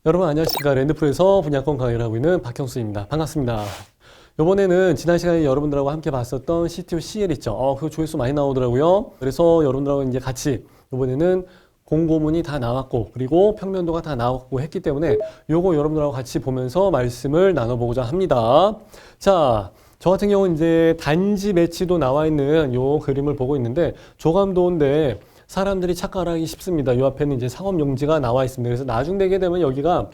여러분 안녕하십니까. 랜드프로에서 분양권 강의를 하고 있는 박형수입니다. 반갑습니다. 이번에는 지난 시간에 여러분들하고 함께 봤었던 CTO CL 있죠. 그거 조회수 많이 나오더라고요. 그래서 여러분들하고 이제 같이 이번에는 공고문이 다 나왔고 그리고 평면도가 다 나왔고 했기 때문에 요거 여러분들하고 같이 보면서 말씀을 나눠보고자 합니다. 자, 저 같은 경우는 이제 단지 매치도 나와 있는 요 그림을 보고 있는데 조감도인데 사람들이 착각하기 쉽습니다. 이 앞에는 이제 상업용지가 나와 있습니다. 그래서 나중 되게 되면 여기가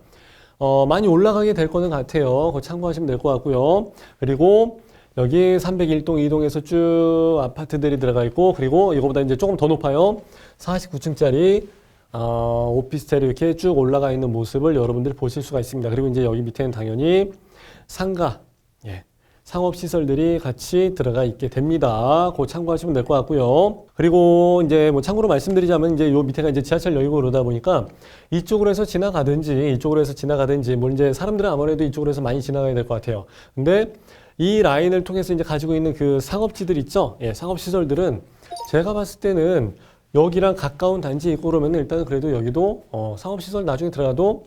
많이 올라가게 될 거는 같아요. 그거 참고하시면 될 것 같고요. 그리고 여기 301동, 2동에서 쭉 아파트들이 들어가 있고 그리고 이거보다 이제 조금 더 높아요. 49층짜리 오피스텔이 이렇게 쭉 올라가 있는 모습을 여러분들이 보실 수가 있습니다. 그리고 이제 여기 밑에는 당연히 상가, 상업시설들이 같이 들어가 있게 됩니다. 그거 참고하시면 될 것 같고요. 그리고 이제 뭐 참고로 말씀드리자면 이제 요 밑에가 이제 지하철역이고 그러다 보니까 이쪽으로 해서 지나가든지 뭐 이제 사람들은 아무래도 이쪽으로 해서 많이 지나가야 될 것 같아요. 근데 이 라인을 통해서 이제 가지고 있는 그 상업지들 있죠? 상업시설들은 제가 봤을 때는 여기랑 가까운 단지에 있고 그러면 일단은 그래도 여기도 상업시설 나중에 들어가도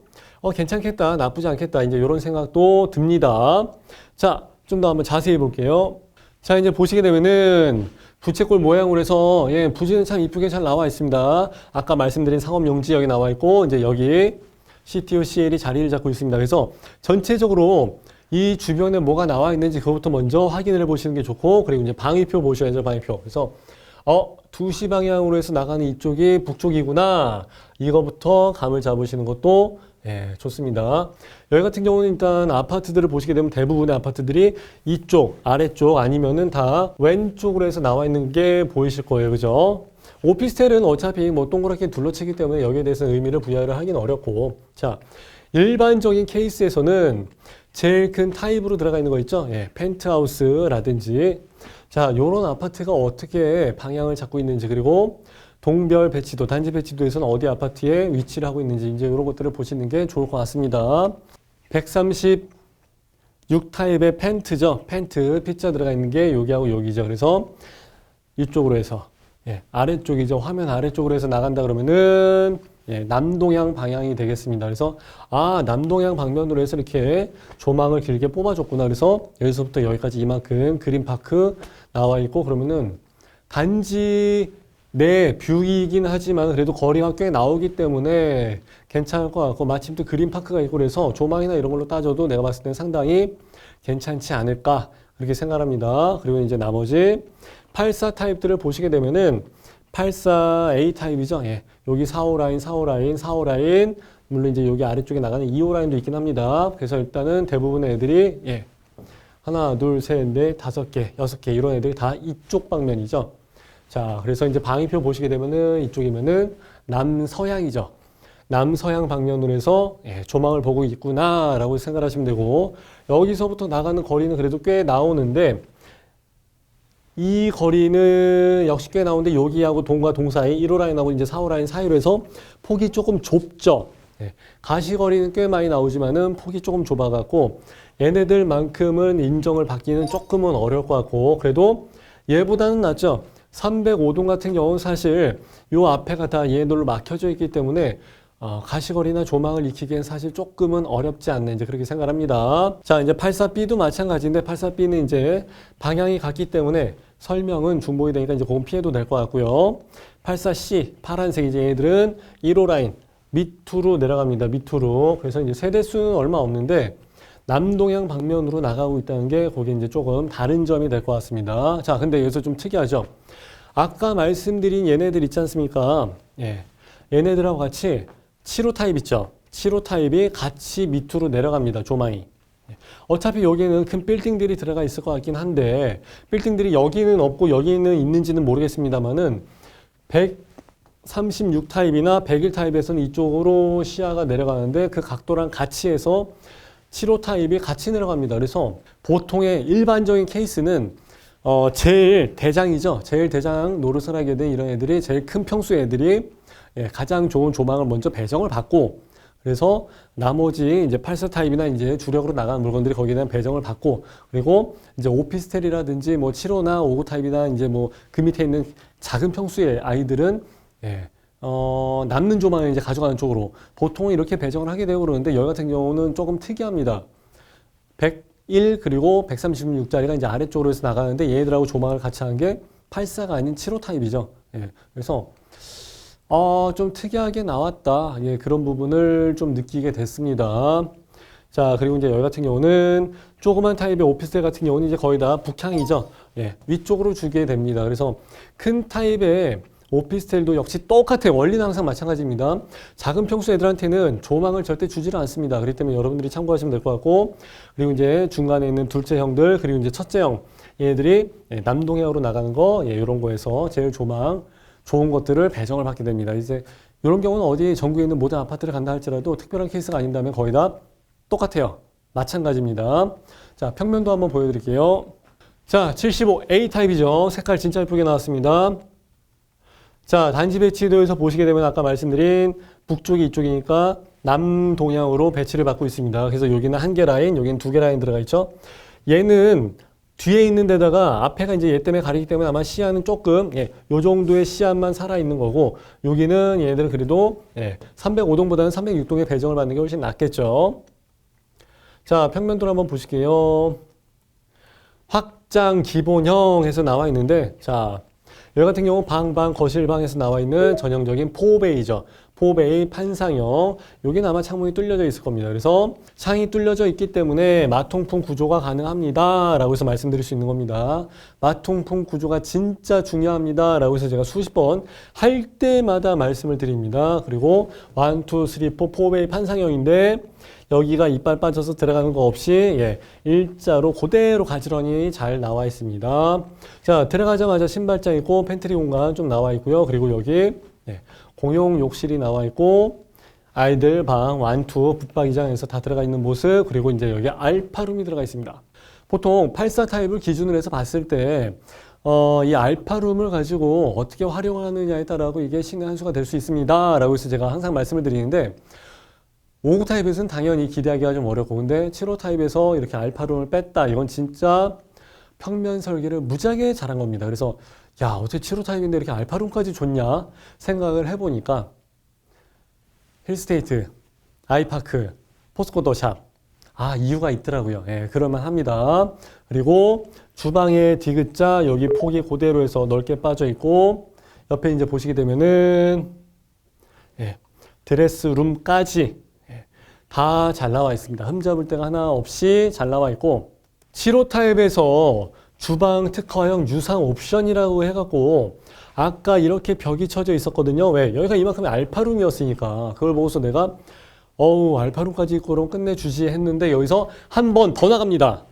괜찮겠다, 나쁘지 않겠다, 이제 이런 생각도 듭니다. 자, 좀 더 한번 자세히 볼게요. 자, 이제 보시게 되면은 부채꼴 모양으로 해서 부지는 참 이쁘게 잘 나와 있습니다. 아까 말씀드린 상업용지 여기 나와 있고 이제 여기 CTO CL이 자리를 잡고 있습니다. 그래서 전체적으로 이 주변에 뭐가 나와 있는지 그것부터 먼저 확인을 해 보시는 게 좋고 그리고 이제 방위표 보셔야죠, 방위표. 그래서 2시 방향으로 해서 나가는 이쪽이 북쪽이구나. 이거부터 감을 잡으시는 것도 좋습니다. 여기 같은 경우는 일단 아파트들을 보시게 되면 대부분의 아파트들이 이쪽, 아래쪽 아니면은 다 왼쪽으로 해서 나와 있는 게 보이실 거예요. 그죠? 오피스텔은 어차피 뭐 동그랗게 둘러치기 때문에 여기에 대해서 의미를 부여를 하기는 어렵고. 자, 일반적인 케이스에서는 제일 큰 타입으로 들어가 있는 거 있죠? 펜트하우스라든지. 자, 요런 아파트가 어떻게 방향을 잡고 있는지 그리고 동별 배치도, 단지 배치도에서는 어디 아파트에 위치를 하고 있는지 이제 이런 것들을 보시는 게 좋을 것 같습니다. 136 타입의 펜트죠. 펜트, P자 들어가 있는 게 여기하고 여기죠. 그래서 이쪽으로 해서, 아래쪽이죠. 화면 아래쪽으로 해서 나간다 그러면은, 남동향 방향이 되겠습니다. 그래서, 남동향 방면으로 해서 이렇게 조망을 길게 뽑아줬구나. 그래서 여기서부터 여기까지 이만큼 그린파크 나와 있고 그러면은 단지 내 뷰이긴 하지만 그래도 거리가 꽤 나오기 때문에 괜찮을 것 같고 마침 또 그린파크가 있고 그래서 조망이나 이런 걸로 따져도 내가 봤을 때는 상당히 괜찮지 않을까 그렇게 생각합니다. 그리고 이제 나머지 84 타입들을 보시게 되면은 84A 타입이죠. 여기 45 라인 물론 이제 여기 아래쪽에 나가는 25 라인도 있긴 합니다. 그래서 일단은 대부분의 애들이 하나, 둘, 셋, 넷, 5개, 6개 이런 애들이 다 이쪽 방면이죠. 자, 그래서 이제 방위표 보시게 되면은 이쪽이면은 남서향이죠. 남서향 방면으로 해서 조망을 보고 있구나라고 생각하시면 되고 여기서부터 나가는 거리는 그래도 꽤 나오는데 이 거리는 역시 꽤 나오는데 여기하고 동과 동 사이 1호 라인하고 이제 4호 라인 사이로 해서 폭이 조금 좁죠. 가시거리는 꽤 많이 나오지만은 폭이 조금 좁아갖고 얘네들만큼은 인정을 받기는 조금은 어려울 것 같고 그래도 얘보다는 낫죠. 305동 같은 경우는 사실 요 앞에가 다 얘네들로 막혀져 있기 때문에 가시거리나 조망을 익히기엔 사실 조금은 어렵지 않나 이제 그렇게 생각합니다. 자, 이제 84B도 마찬가지인데 84B는 이제 방향이 같기 때문에 설명은 중복이 되니까 이제 그건 피해도 될 것 같고요. 84C 파란색 이제 얘들은 1호 라인 밑으로 내려갑니다. 밑으로. 그래서 이제 세대수는 얼마 없는데 남동향 방면으로 나가고 있다는 게 거기 이제 조금 다른 점이 될 것 같습니다. 자, 근데 여기서 좀 특이하죠. 아까 말씀드린 얘네들 있지 않습니까? 얘네들하고 같이 7호 타입 있죠. 7호 타입이 같이 밑으로 내려갑니다. 조망이. 어차피 여기는 큰 빌딩들이 들어가 있을 것 같긴 한데 빌딩들이 여기는 없고 여기는 있는지는 모르겠습니다만은 136 타입이나 101 타입에서는 이쪽으로 시야가 내려가는데 그 각도랑 같이 해서 7호 타입이 같이 내려갑니다. 그래서 보통의 일반적인 케이스는 제일 대장이죠. 제일 대장 노릇을 하게 된 이런 애들이 제일 큰 평수 애들이 가장 좋은 조망을 먼저 배정을 받고, 그래서 나머지 이제 8사 타입이나 이제 주력으로 나가는 물건들이 거기에 대한 배정을 받고, 그리고 이제 오피스텔이라든지 뭐 7호나 5구 타입이나 이제 뭐 그 밑에 있는 작은 평수의 아이들은 남는 조망을 이제 가져가는 쪽으로 보통 이렇게 배정을 하게 되고 그러는데, 여기 같은 경우는 조금 특이합니다. 101 그리고 136짜리가 이제 아래쪽으로 해서 나가는데, 얘들하고 조망을 같이 한 게 84가 아닌 7호 타입이죠. 그래서 좀 특이하게 나왔다. 그런 부분을 좀 느끼게 됐습니다. 자, 그리고 이제 여기 같은 경우는 조그만 타입의 오피스텔 같은 경우는 이제 거의 다 북향이죠. 위쪽으로 주게 됩니다. 그래서 큰 타입의 오피스텔도 역시 똑같아요. 원리는 항상 마찬가지입니다. 작은 평수 애들한테는 조망을 절대 주지를 않습니다. 그렇기 때문에 여러분들이 참고하시면 될 것 같고, 그리고 이제 중간에 있는 둘째 형들, 그리고 이제 첫째 형, 얘들이 남동향으로 나가는 거, 이런 거에서 제일 조망 좋은 것들을 배정을 받게 됩니다. 이제 이런 경우는 어디 전국에 있는 모든 아파트를 간다 할지라도 특별한 케이스가 아닌다면 거의 다 똑같아요. 마찬가지입니다. 자, 평면도 한번 보여드릴게요. 자, 75A 타입이죠. 색깔 진짜 예쁘게 나왔습니다. 자, 단지 배치도에서 보시게 되면 아까 말씀드린 북쪽이 이쪽이니까 남동향으로 배치를 받고 있습니다. 그래서 여기는 한 개 라인, 여기는 두 개 라인 들어가 있죠. 얘는 뒤에 있는 데다가 앞에가 이제 얘 때문에 가리기 때문에 아마 시야는 조금 요 정도의 시야만 살아있는 거고, 여기는 얘네들은 그래도 305동보다는 306동의 배정을 받는 게 훨씬 낫겠죠. 자, 평면도를 한번 보실게요. 확장 기본형 해서 나와 있는데, 자, 여기 같은 경우 방, 거실방에서 나와 있는 전형적인 4베이죠. 4베이 판상형. 여기는 아마 창문이 뚫려져 있을 겁니다. 그래서 창이 뚫려져 있기 때문에 마통풍 구조가 가능합니다. 라고 해서 말씀드릴 수 있는 겁니다. 마통풍 구조가 진짜 중요합니다. 라고 해서 제가 수십 번 할 때마다 말씀을 드립니다. 그리고 1, 2, 3, 4, 4베이 판상형인데, 여기가 이빨 빠져서 들어가는 거 없이 일자로 그대로 가지런히 잘 나와 있습니다. 자, 들어가자마자 신발장 있고 팬트리 공간 좀 나와 있고요. 그리고 여기 공용 욕실이 나와 있고 아이들 방 1, 2 붙박이장에서 다 들어가 있는 모습, 그리고 이제 여기 알파룸이 들어가 있습니다. 보통 84 타입을 기준으로 해서 봤을 때 이 알파룸을 가지고 어떻게 활용하느냐에 따라 이게 신의 한 수가 될 수 있습니다. 라고 해서 제가 항상 말씀을 드리는데, 5구 타입에서는 당연히 기대하기가 좀 어렵고, 근데 7호 타입에서 이렇게 알파룸을 뺐다. 이건 진짜 평면 설계를 무지하게 잘한 겁니다. 그래서 야, 어떻게 7호 타입인데 이렇게 알파룸까지 줬냐 생각을 해보니까 힐스테이트, 아이파크, 포스코 더샵, 이유가 있더라고요. 그럴만 합니다. 그리고 주방의 디귿자, 여기 폭이 그대로 해서 넓게 빠져 있고, 옆에 이제 보시게 되면은 드레스룸까지 다 잘 나와 있습니다. 흠잡을 데가 하나 없이 잘 나와 있고, 7호 타입에서 주방 특화형 유상 옵션이라고 해갖고 아까 이렇게 벽이 쳐져 있었거든요. 왜? 여기가 이만큼의 알파룸이었으니까. 그걸 보고서 내가 알파룸까지 있고 그럼 끝내주지 했는데, 여기서 한 번 더 나갑니다.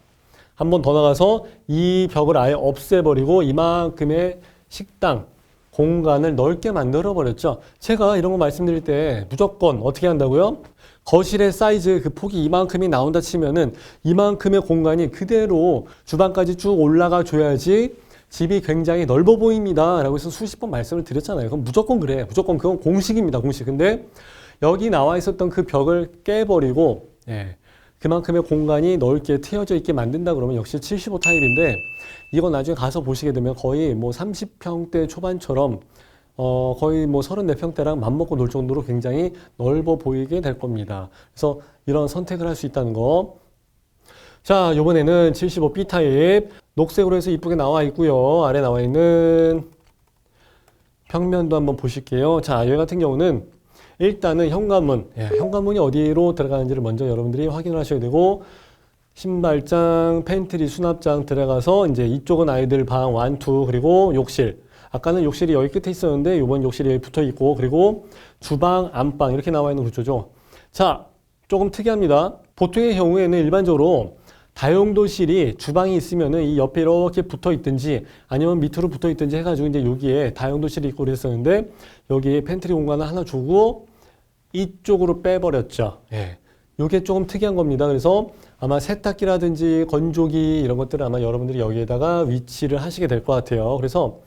한 번 더 나가서 이 벽을 아예 없애버리고 이만큼의 식당 공간을 넓게 만들어 버렸죠. 제가 이런 거 말씀드릴 때 무조건 어떻게 한다고요? 거실의 사이즈 그 폭이 이만큼이 나온다 치면은 이만큼의 공간이 그대로 주방까지 쭉 올라가 줘야지 집이 굉장히 넓어 보입니다. 라고 해서 수십 번 말씀을 드렸잖아요. 그럼 무조건 그래. 무조건 그건 공식입니다. 공식. 근데 여기 나와 있었던 그 벽을 깨버리고 그만큼의 공간이 넓게 트여져 있게 만든다 그러면 역시 75 타입인데, 이건 나중에 가서 보시게 되면 거의 뭐 30평대 초반처럼 거의 뭐 34평대랑 맘먹고 놀 정도로 굉장히 넓어 보이게 될 겁니다. 그래서 이런 선택을 할 수 있다는 거. 자, 이번에는 75B 타입 녹색으로 해서 이쁘게 나와 있고요. 아래 나와 있는 평면도 한번 보실게요. 자, 여기 같은 경우는 일단은 현관문, 현관문이 어디로 들어가는지를 먼저 여러분들이 확인을 하셔야 되고, 신발장, 팬트리, 수납장 들어가서 이제 이쪽은 아이들 방 1, 2, 그리고 욕실. 아까는 욕실이 여기 끝에 있었는데 이번 욕실이 여기 붙어 있고, 그리고 주방, 안방 이렇게 나와 있는 구조죠. 자, 조금 특이합니다. 보통의 경우에는 일반적으로 다용도실이 주방이 있으면은 이 옆에 이렇게 붙어 있든지 아니면 밑으로 붙어 있든지 해가지고 이제 여기에 다용도실이 있고 그랬었는데, 여기에 팬트리 공간을 하나 주고 이쪽으로 빼버렸죠. 요게 조금 특이한 겁니다. 그래서 아마 세탁기라든지 건조기 이런 것들을 아마 여러분들이 여기에다가 위치를 하시게 될 것 같아요. 그래서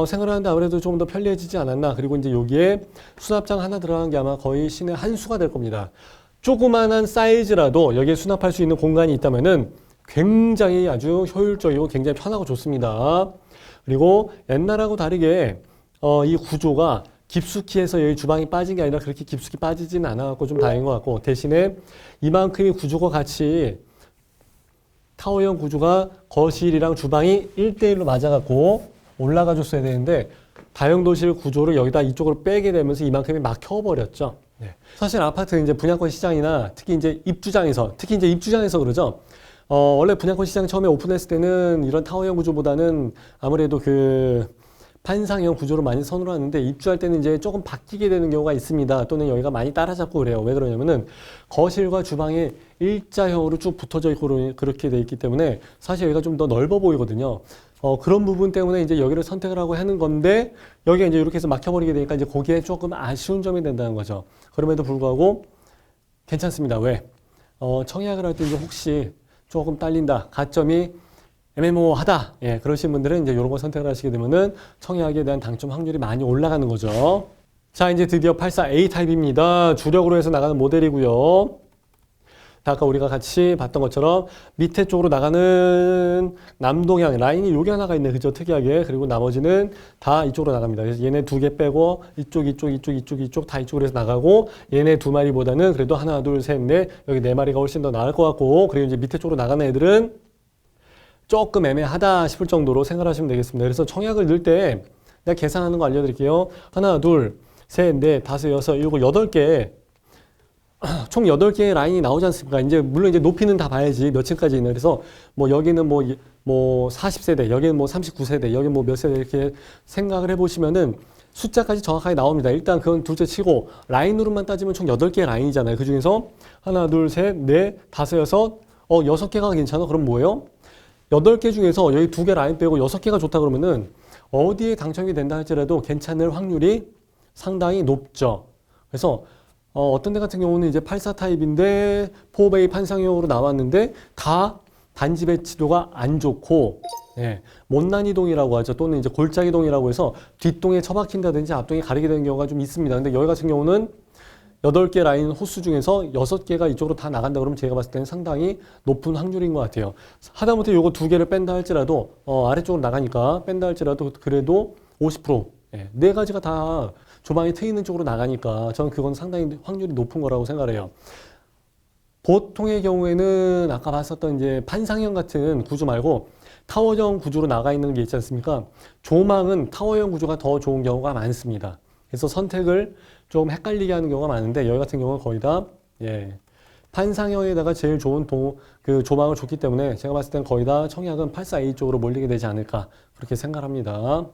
생활하는데 아무래도 좀 더 편리해지지 않았나. 그리고 이제 여기에 수납장 하나 들어간 게 아마 거의 신의 한 수가 될 겁니다. 조그만한 사이즈라도 여기에 수납할 수 있는 공간이 있다면은 굉장히 아주 효율적이고 굉장히 편하고 좋습니다. 그리고 옛날하고 다르게 이 구조가 깊숙이 해서 여기 주방이 빠진 게 아니라 그렇게 깊숙이 빠지진 않아갖고 좀 다행인 것 같고, 대신에 이만큼의 구조가 같이 타워형 구조가 거실이랑 주방이 1대1로 맞아갖고 올라가 줬어야 되는데, 다용도실 구조를 여기다 이쪽으로 빼게 되면서 이만큼이 막혀버렸죠. 네. 사실 아파트 이제 분양권 시장이나 특히 이제 입주장에서 그러죠. 원래 분양권 시장 처음에 오픈했을 때는 이런 타워형 구조보다는 아무래도 그 판상형 구조를 많이 선호하는데, 입주할 때는 이제 조금 바뀌게 되는 경우가 있습니다. 또는 여기가 많이 따라잡고 그래요. 왜 그러냐면은 거실과 주방이 일자형으로 쭉 붙어져 있고 그렇게 돼 있기 때문에 사실 여기가 좀 더 넓어 보이거든요. 그런 부분 때문에 이제 여기를 선택을 하고 하는 건데, 여기가 이제 이렇게 해서 막혀버리게 되니까 이제 거기에 조금 아쉬운 점이 된다는 거죠. 그럼에도 불구하고 괜찮습니다. 왜? 청약을 할 때 이제 혹시 조금 딸린다, 가점이 애매모호하다, 예, 그러신 분들은 이제 이런 거 선택을 하시게 되면은 청약에 대한 당첨 확률이 많이 올라가는 거죠. 자, 이제 드디어 84A 타입입니다. 주력으로 해서 나가는 모델이고요. 아까 우리가 같이 봤던 것처럼 밑에 쪽으로 나가는 남동향 라인이 여기 하나가 있네, 그죠? 특이하게. 그리고 나머지는 다 이쪽으로 나갑니다. 그래서 얘네 2개 빼고 이쪽 다 이쪽으로 해서 나가고, 얘네 2마리보다는 그래도 하나, 둘, 셋, 넷, 여기 4마리가 훨씬 더 나을 것 같고, 그리고 이제 밑에 쪽으로 나가는 애들은 조금 애매하다 싶을 정도로 생각하시면 되겠습니다. 그래서 청약을 넣을 때 내가 계산하는 거 알려드릴게요. 하나, 둘, 셋, 넷, 다섯, 여섯, 일곱, 8개. 총 8개의 라인이 나오지 않습니까? 이제, 물론 이제 높이는 다 봐야지 몇 층까지 있나. 그래서 뭐 여기는 뭐 40세대, 여기는 뭐 39세대, 여기 뭐 몇 세대 이렇게 생각을 해보시면은 숫자까지 정확하게 나옵니다. 일단 그건 둘째 치고, 라인으로만 따지면 총 8개의 라인이잖아요. 그 중에서 하나, 둘, 셋, 넷, 다섯, 여섯, 6개가 괜찮아? 그럼 뭐예요? 8개 중에서 여기 2개 라인 빼고 6개가 좋다 그러면은 어디에 당첨이 된다 할지라도 괜찮을 확률이 상당히 높죠. 그래서 어떤 데 같은 경우는 이제 84 타입인데 4베이 판상형으로 나왔는데 다 단지 배치도가 안 좋고, 예, 못난이동이라고 하죠. 또는 이제 골짜기동이라고 해서 뒷동에 처박힌다든지 앞동에 가리게 되는 경우가 좀 있습니다. 근데 여기 같은 경우는 8개 라인 호수 중에서 6개가 이쪽으로 다 나간다 그러면 제가 봤을 때는 상당히 높은 확률인 것 같아요. 하다못해 요거 2개를 뺀다 할지라도, 아래쪽으로 나가니까 뺀다 할지라도 그래도 50%, 예, 4가지가 다 조망이 트여 있는 쪽으로 나가니까 저는 그건 상당히 확률이 높은 거라고 생각해요. 보통의 경우에는 아까 봤었던 이제 판상형 같은 구조 말고 타워형 구조로 나가 있는 게 있지 않습니까? 조망은 타워형 구조가 더 좋은 경우가 많습니다. 그래서 선택을 좀 헷갈리게 하는 경우가 많은데, 여기 같은 경우는 거의 다, 예, 판상형에다가 제일 좋은 그 조망을 줬기 때문에 제가 봤을 땐 거의 다 청약은 84A 쪽으로 몰리게 되지 않을까, 그렇게 생각합니다.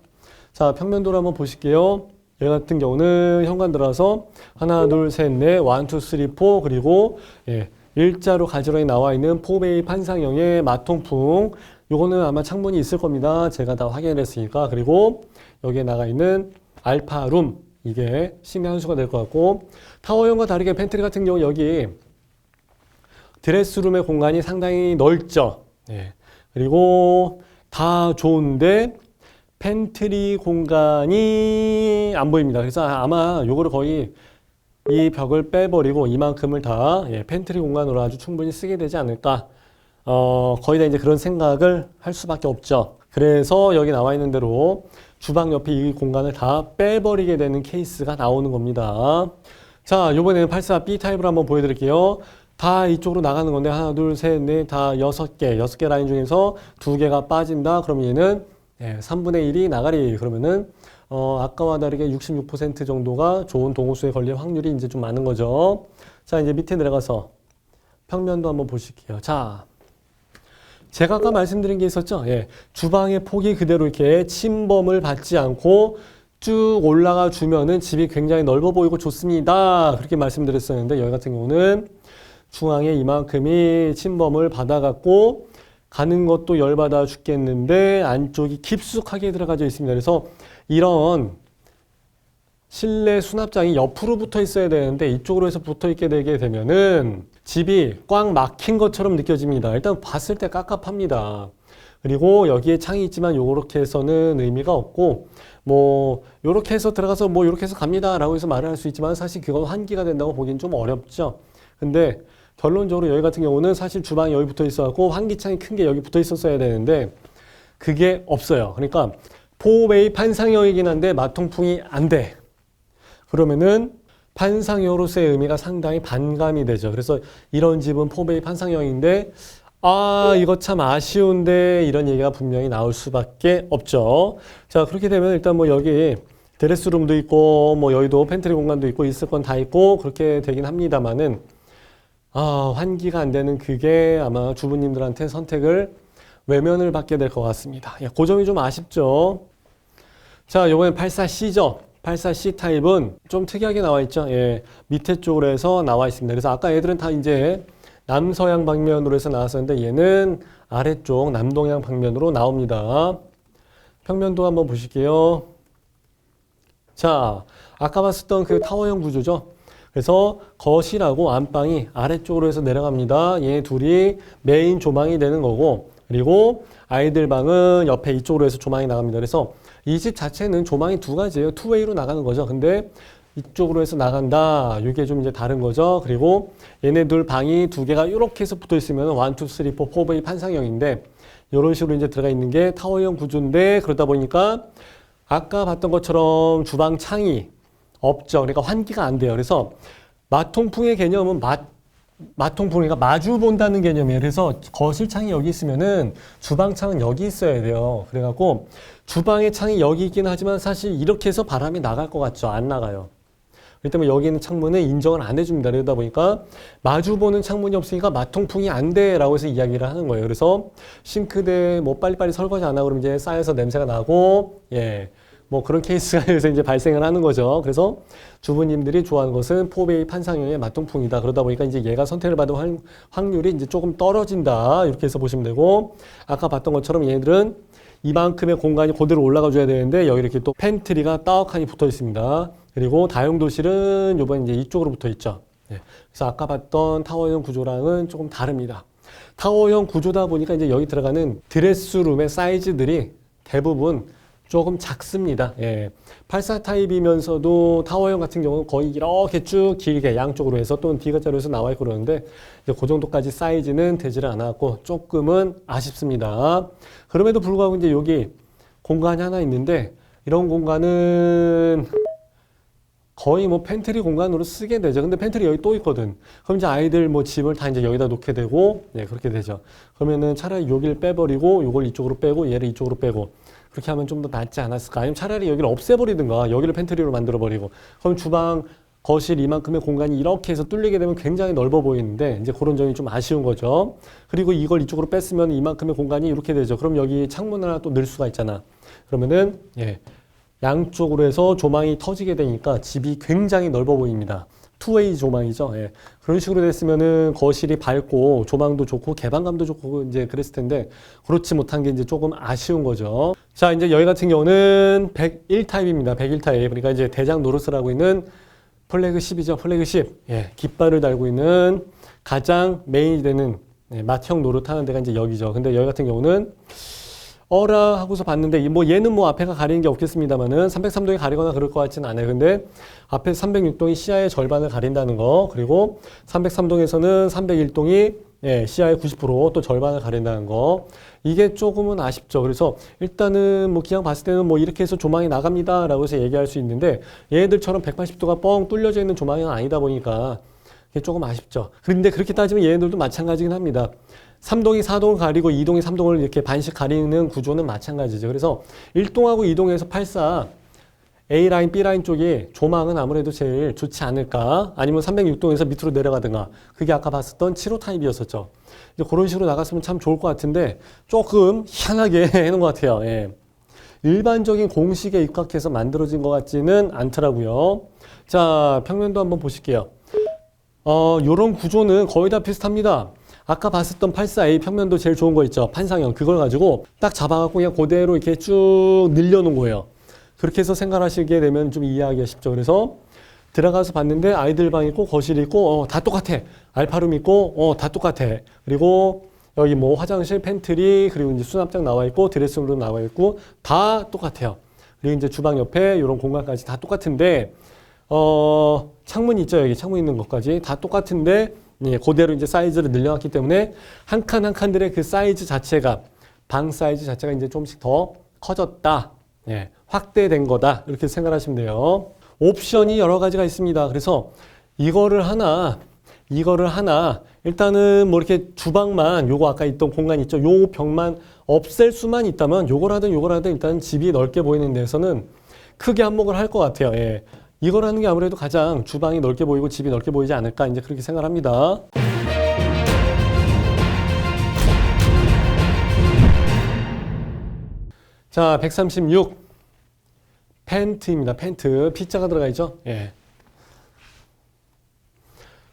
자, 평면도를 한번 보실게요. 얘 같은 경우는 현관 들어서 하나, 둘, 셋, 넷, 1, 2, 3, 4, 그리고 예, 일자로 가지런히 나와 있는 4베이 판상형의 마통풍. 요거는 아마 창문이 있을 겁니다. 제가 다 확인을 했으니까. 그리고 여기에 나가 있는 알파룸, 이게 신의 한 수가 될 것 같고, 타워형과 다르게 팬트리 같은 경우 여기 드레스룸의 공간이 상당히 넓죠. 예. 그리고 다 좋은데 팬트리 공간이 안 보입니다. 그래서 아마 요거를 거의 이 벽을 빼버리고 이만큼을 다, 예, 팬트리 공간으로 아주 충분히 쓰게 되지 않을까. 거의 다 이제 그런 생각을 할 수밖에 없죠. 그래서 여기 나와 있는 대로 주방 옆에 이 공간을 다 빼버리게 되는 케이스가 나오는 겁니다. 자, 요번에는 84B 타입으로 한번 보여드릴게요. 다 이쪽으로 나가는 건데 하나, 둘, 셋, 넷, 다 6개 라인 중에서 2개가 빠진다. 그럼 얘는, 예, 3분의 1이 나가리. 그러면은 아까와 다르게 66% 정도가 좋은 동호수에 걸릴 확률이 이제 좀 많은 거죠. 자, 이제 밑에 내려가서 평면도 한번 보실게요. 자, 제가 아까 말씀드린 게 있었죠. 예, 주방의 폭이 그대로 이렇게 침범을 받지 않고 쭉 올라가 주면은 집이 굉장히 넓어 보이고 좋습니다. 그렇게 말씀드렸었는데, 여기 같은 경우는 중앙에 이만큼이 침범을 받아갖고 가는 것도 열받아 죽겠는데 안쪽이 깊숙하게 들어가져 있습니다. 그래서 이런 실내 수납장이 옆으로 붙어 있어야 되는데 이쪽으로 해서 붙어 있게 되게 되면은 집이 꽉 막힌 것처럼 느껴집니다. 일단 봤을 때 깝깝합니다. 그리고 여기에 창이 있지만 요렇게 해서는 의미가 없고 뭐 요렇게 해서 들어가서 뭐 요렇게 해서 갑니다 라고 해서 말을 할 수 있지만 사실 그건 환기가 된다고 보기엔 좀 어렵죠. 근데 결론적으로 여기 같은 경우는 사실 주방이 여기 붙어 있어갖고 환기창이 큰 게 여기 붙어 있었어야 되는데 그게 없어요. 그러니까 4웨이 판상형이긴 한데 마통풍이 안 돼. 그러면은 판상형으로서의 의미가 상당히 반감이 되죠. 그래서 이런 집은 4웨이 판상형인데 아 이거 참 아쉬운데 이런 얘기가 분명히 나올 수밖에 없죠. 자 그렇게 되면 일단 뭐 여기 드레스룸도 있고 뭐 여기도 팬트리 공간도 있고 있을 건 다 있고 그렇게 되긴 합니다만은 아 환기가 안 되는 그게 아마 주부님들한테 선택을 외면을 받게 될 것 같습니다. 예, 그 점이 좀 아쉽죠. 자 요번엔 84C죠. 84C 타입은 좀 특이하게 나와 있죠. 예, 밑에 쪽으로 해서 나와 있습니다. 그래서 아까 애들은 다 이제 남서양 방면으로 해서 나왔었는데 얘는 아래쪽 남동양 방면으로 나옵니다. 평면도 한번 보실게요. 자, 아까 봤었던 그 타워형 구조죠. 그래서 거실하고 안방이 아래쪽으로 해서 내려갑니다. 얘 둘이 메인 조망이 되는 거고 그리고 아이들 방은 옆에 이쪽으로 해서 조망이 나갑니다. 그래서 이 집 자체는 조망이 두 가지예요. 투웨이로 나가는 거죠. 근데 이쪽으로 해서 나간다. 이게 좀 이제 다른 거죠. 그리고 얘네들 방이 두 개가 이렇게 해서 붙어 있으면 1, 2, 3, 4, 4웨이 판상형인데 이런 식으로 이제 들어가 있는 게 타워형 구조인데 그러다 보니까 아까 봤던 것처럼 주방 창이 없죠. 그러니까 환기가 안 돼요. 그래서 마통풍의 개념은 마통풍, 그러니까 마주 본다는 개념이에요. 그래서 거실 창이 여기 있으면은 주방 창은 여기 있어야 돼요. 그래갖고 주방의 창이 여기 있긴 하지만 사실 이렇게 해서 바람이 나갈 것 같죠. 안 나가요. 그렇기 때문에 여기 있는 창문은 인정을 안 해줍니다. 그러다 보니까 마주 보는 창문이 없으니까 마통풍이 안 돼라고 해서 이야기를 하는 거예요. 그래서 싱크대 뭐 빨리빨리 설거지 안 하고 그러면 이제 쌓여서 냄새가 나고 예. 뭐 그런 케이스가 여기서 이제 발생을 하는 거죠. 그래서 주부님들이 좋아하는 것은 4웨이 판상형의 마통풍이다. 그러다 보니까 이제 얘가 선택을 받을 확률이 이제 조금 떨어진다. 이렇게 해서 보시면 되고 아까 봤던 것처럼 얘들은 이만큼의 공간이 그대로 올라가 줘야 되는데 여기 이렇게 또 팬트리가 떡하니 붙어 있습니다. 그리고 다용도실은 요번 이제 이쪽으로 붙어 있죠. 네. 그래서 아까 봤던 타워형 구조랑은 조금 다릅니다. 타워형 구조다 보니까 이제 여기 들어가는 드레스룸의 사이즈들이 대부분 조금 작습니다. 예. 84 타입이면서도 타워형 같은 경우는 거의 이렇게 쭉 길게 양쪽으로 해서 또는 D자로 해서 나와 있고 그러는데 이제 그 정도까지 사이즈는 되지를 않았고 조금은 아쉽습니다. 그럼에도 불구하고 이제 여기 공간이 하나 있는데 이런 공간은 거의 뭐 팬트리 공간으로 쓰게 되죠. 근데 팬트리 여기 또 있거든. 그럼 이제 아이들 뭐 집을 다 이제 여기다 놓게 되고, 네, 그렇게 되죠. 그러면은 차라리 여기를 빼버리고, 요걸 이쪽으로 빼고, 얘를 이쪽으로 빼고, 그렇게 하면 좀 더 낫지 않았을까? 아니면 차라리 여기를 없애버리든가, 여기를 팬트리로 만들어버리고, 그럼 주방, 거실 이만큼의 공간이 이렇게 해서 뚫리게 되면 굉장히 넓어 보이는데, 이제 그런 점이 좀 아쉬운 거죠. 그리고 이걸 이쪽으로 뺐으면 이만큼의 공간이 이렇게 되죠. 그럼 여기 창문 하나 또 넣을 수가 있잖아. 그러면은, 예. 양쪽으로 해서 조망이 터지게 되니까 집이 굉장히 넓어 보입니다. 투웨이 조망이죠. 예. 그런 식으로 됐으면은 거실이 밝고 조망도 좋고 개방감도 좋고 이제 그랬을 텐데 그렇지 못한 게 이제 조금 아쉬운 거죠. 자, 이제 여기 같은 경우는 101 타입입니다. 101 타입. 그러니까 이제 대장 노릇을 하고 있는 플래그십이죠. 플래그십. 예. 깃발을 달고 있는 가장 메인이 되는 맏형 노릇 하는 데가 이제 여기죠. 근데 여기 같은 경우는 어라 하고서 봤는데 뭐 얘는 뭐 앞에가 가리는 게 없겠습니다만은 303동이 가리거나 그럴 것 같지는 않아요. 근데 앞에 306동이 시야의 절반을 가린다는 거, 그리고 303동에서는 301동이 예, 시야의 90%또 절반을 가린다는 거, 이게 조금은 아쉽죠. 그래서 일단은 뭐 그냥 봤을 때는 뭐 이렇게 해서 조망이 나갑니다라고 해서 얘기할 수 있는데 얘들처럼 180도가 뻥 뚫려져 있는 조망은 아니다 보니까 이게 조금 아쉽죠. 그런데 그렇게 따지면 얘네들도 마찬가지긴 합니다. 3동이 4동을 가리고 2동이 3동을 이렇게 반씩 가리는 구조는 마찬가지죠. 그래서 1동하고 2동에서 84 A라인, B라인 쪽이 조망은 아무래도 제일 좋지 않을까. 아니면 306동에서 밑으로 내려가든가. 그게 아까 봤었던 75 타입이었었죠. 이제 그런 식으로 나갔으면 참 좋을 것 같은데 조금 희한하게 해놓은 것 같아요. 예. 일반적인 공식에 입각해서 만들어진 것 같지는 않더라고요. 자, 평면도 한번 보실게요. 요런 구조는 거의 다 비슷합니다. 아까 봤었던 84A 평면도 제일 좋은 거 있죠. 판상형. 그걸 가지고 딱 잡아갖고 그냥 그대로 이렇게 쭉 늘려놓은 거예요. 그렇게 해서 생각하시게 되면 좀 이해하기가 쉽죠. 그래서 들어가서 봤는데 아이들 방 있고 거실 있고 다 똑같아. 알파룸 있고 다 똑같아. 그리고 여기 뭐 화장실, 팬트리, 그리고 이제 수납장 나와 있고 드레스룸 나와 있고 다 똑같아요. 그리고 이제 주방 옆에 이런 공간까지 다 똑같은데 창문 있죠. 여기 창문 있는 것까지 다 똑같은데 예, 그대로 이제 사이즈를 늘려놨기 때문에 한 칸 한 칸들의 그 사이즈 자체가 방 사이즈 자체가 이제 조금씩 더 커졌다. 예, 확대된 거다. 이렇게 생각하시면 돼요. 옵션이 여러 가지가 있습니다. 그래서 이거를 하나 일단은 뭐 이렇게 주방만 요거 아까 있던 공간 있죠. 요 벽만 없앨 수만 있다면 요걸 하든 일단 집이 넓게 보이는 데서는 크게 한몫을 할 것 같아요. 예. 이걸 하는 게 아무래도 가장 주방이 넓게 보이고 집이 넓게 보이지 않을까 이제 그렇게 생각합니다. 자, 136 펜트입니다. 펜트 P자가 들어가 있죠. 예.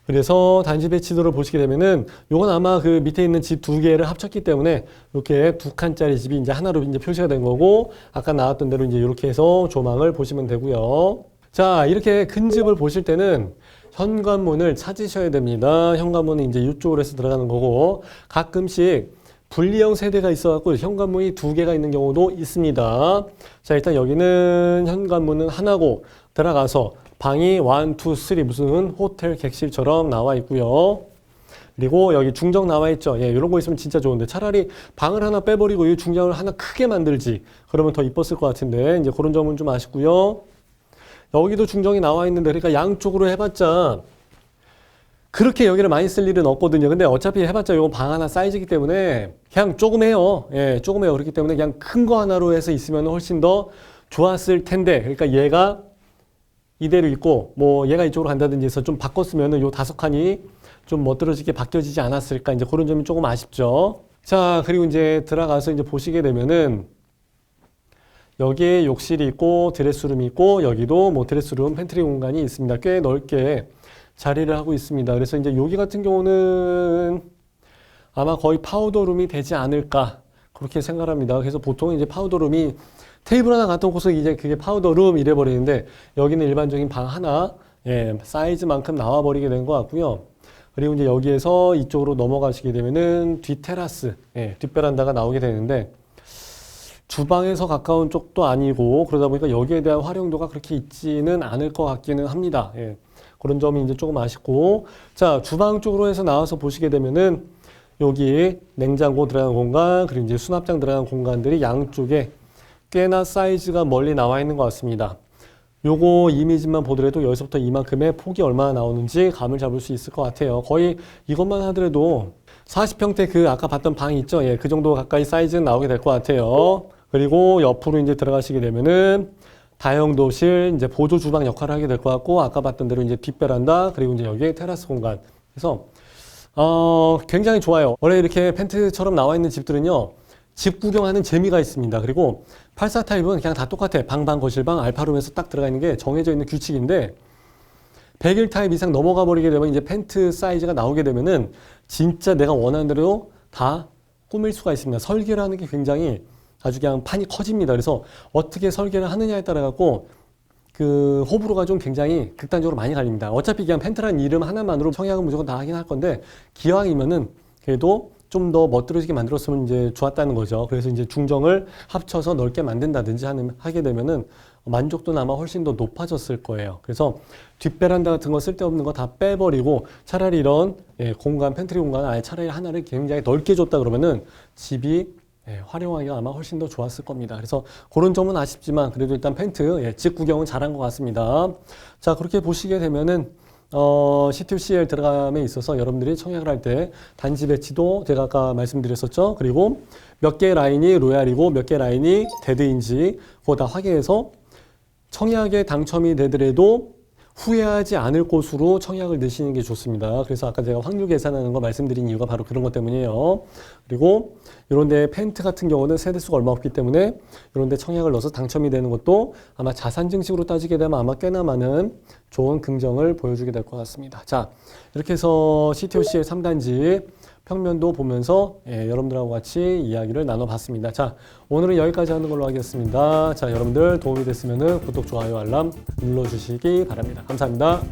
그래서 단지 배치도를 보시게 되면은 요건 아마 그 밑에 있는 집 두 개를 합쳤기 때문에 이렇게 두 칸짜리 집이 이제 하나로 이제 표시가 된 거고 아까 나왔던 대로 이제 이렇게 해서 조망을 보시면 되고요. 자, 이렇게 큰 집을 보실 때는 현관문을 찾으셔야 됩니다. 현관문은 이제 이쪽으로 해서 들어가는 거고 가끔씩 분리형 세대가 있어갖고 현관문이 두 개가 있는 경우도 있습니다. 자, 일단 여기는 현관문은 하나고 들어가서 방이 1, 2, 3 무슨 호텔 객실처럼 나와 있고요. 그리고 여기 중정 나와 있죠. 예, 이런 거 있으면 진짜 좋은데 차라리 방을 하나 빼버리고 이 중정을 하나 크게 만들지. 그러면 더 이뻤을 것 같은데 이제 그런 점은 좀 아쉽고요. 여기도 중정이 나와 있는데 그러니까 양쪽으로 해봤자 그렇게 여기를 많이 쓸 일은 없거든요. 근데 어차피 해봤자 이거 방 하나 사이즈이기 때문에 그냥 조금 해요. 예, 조금 해요. 그렇기 때문에 그냥 큰 거 하나로 해서 있으면 훨씬 더 좋았을 텐데 그러니까 얘가 이대로 있고 뭐 얘가 이쪽으로 간다든지 해서 좀 바꿨으면은 요 5칸이 좀 멋들어지게 바뀌어지지 않았을까 이제 그런 점이 조금 아쉽죠. 자, 그리고 이제 들어가서 이제 보시게 되면은 여기에 욕실이 있고 드레스룸이 있고 여기도 뭐 드레스룸 팬트리 공간이 있습니다. 꽤 넓게 자리를 하고 있습니다. 그래서 이제 여기 같은 경우는 아마 거의 파우더룸이 되지 않을까 그렇게 생각합니다. 그래서 보통 이제 파우더룸이 테이블 하나 갖다 놓고서 이제 그게 파우더룸 이래 버리는데 여기는 일반적인 방 하나 예, 사이즈만큼 나와 버리게 된 것 같고요. 그리고 이제 여기에서 이쪽으로 넘어가시게 되면은 뒷테라스, 예, 뒷베란다가 나오게 되는데 주방에서 가까운 쪽도 아니고 그러다 보니까 여기에 대한 활용도가 그렇게 있지는 않을 것 같기는 합니다. 예, 그런 점이 이제 조금 아쉽고 자, 주방 쪽으로 해서 나와서 보시게 되면은 여기 냉장고 들어가는 공간 그리고 이제 수납장 들어가는 공간들이 양쪽에 꽤나 사이즈가 멀리 나와 있는 것 같습니다. 요거 이미지만 보더라도 여기서부터 이만큼의 폭이 얼마나 나오는지 감을 잡을 수 있을 것 같아요. 거의 이것만 하더라도 40평대 그 아까 봤던 방 있죠? 예, 그 정도 가까이 사이즈는 나오게 될 것 같아요. 그리고 옆으로 이제 들어가시게 되면은 다용도실 이제 보조 주방 역할을 하게 될 것 같고 아까 봤던 대로 이제 뒷베란다 그리고 이제 여기에 테라스 공간. 그래서 굉장히 좋아요. 원래 이렇게 펜트처럼 나와 있는 집들은요. 집 구경하는 재미가 있습니다. 그리고 84 타입은 그냥 다 똑같아. 방방 거실방 알파룸에서 딱 들어가 있는 게 정해져 있는 규칙인데 101 타입 이상 넘어가 버리게 되면 이제 펜트 사이즈가 나오게 되면은 진짜 내가 원하는 대로 다 꾸밀 수가 있습니다. 설계를 하는 게 굉장히 아주 그냥 판이 커집니다. 그래서 어떻게 설계를 하느냐에 따라 갖고 그 호불호가 좀 굉장히 극단적으로 많이 갈립니다. 어차피 그냥 펜트라는 이름 하나만으로 청약은 무조건 다 하긴 할 건데 기왕이면은 그래도 좀 더 멋들어지게 만들었으면 이제 좋았다는 거죠. 그래서 이제 중정을 합쳐서 넓게 만든다든지 하게 되면은 만족도는 아마 훨씬 더 높아졌을 거예요. 그래서 뒷베란다 같은 거 쓸데없는 거 다 빼버리고 차라리 이런 예, 공간, 팬트리 공간 아예 차라리 하나를 굉장히 넓게 줬다 그러면은 집이 예, 활용하기가 아마 훨씬 더 좋았을 겁니다. 그래서 그런 점은 아쉽지만 그래도 일단 펜트 예, 집 구경은 잘한 것 같습니다. 자, 그렇게 보시게 되면은 C2CL 들어감에 있어서 여러분들이 청약을 할 때 단지 배치도 제가 아까 말씀드렸었죠. 그리고 몇 개 라인이 로얄이고 몇 개 라인이 데드인지 그거 다 확인해서 청약에 당첨이 되더라도 후회하지 않을 곳으로 청약을 넣으시는 게 좋습니다. 그래서 아까 제가 확률 계산하는 거 말씀드린 이유가 바로 그런 것 때문이에요. 그리고 이런 데 펜트 같은 경우는 세대수가 얼마 없기 때문에 이런 데 청약을 넣어서 당첨이 되는 것도 아마 자산 증식으로 따지게 되면 아마 꽤나 많은 좋은 긍정을 보여주게 될 것 같습니다. 자, 이렇게 해서 CTOC의 3단지 평면도 보면서 예, 여러분들하고 같이 이야기를 나눠봤습니다. 자, 오늘은 여기까지 하는 걸로 하겠습니다. 자, 여러분들 도움이 됐으면 구독, 좋아요, 알람 눌러주시기 바랍니다. 감사합니다.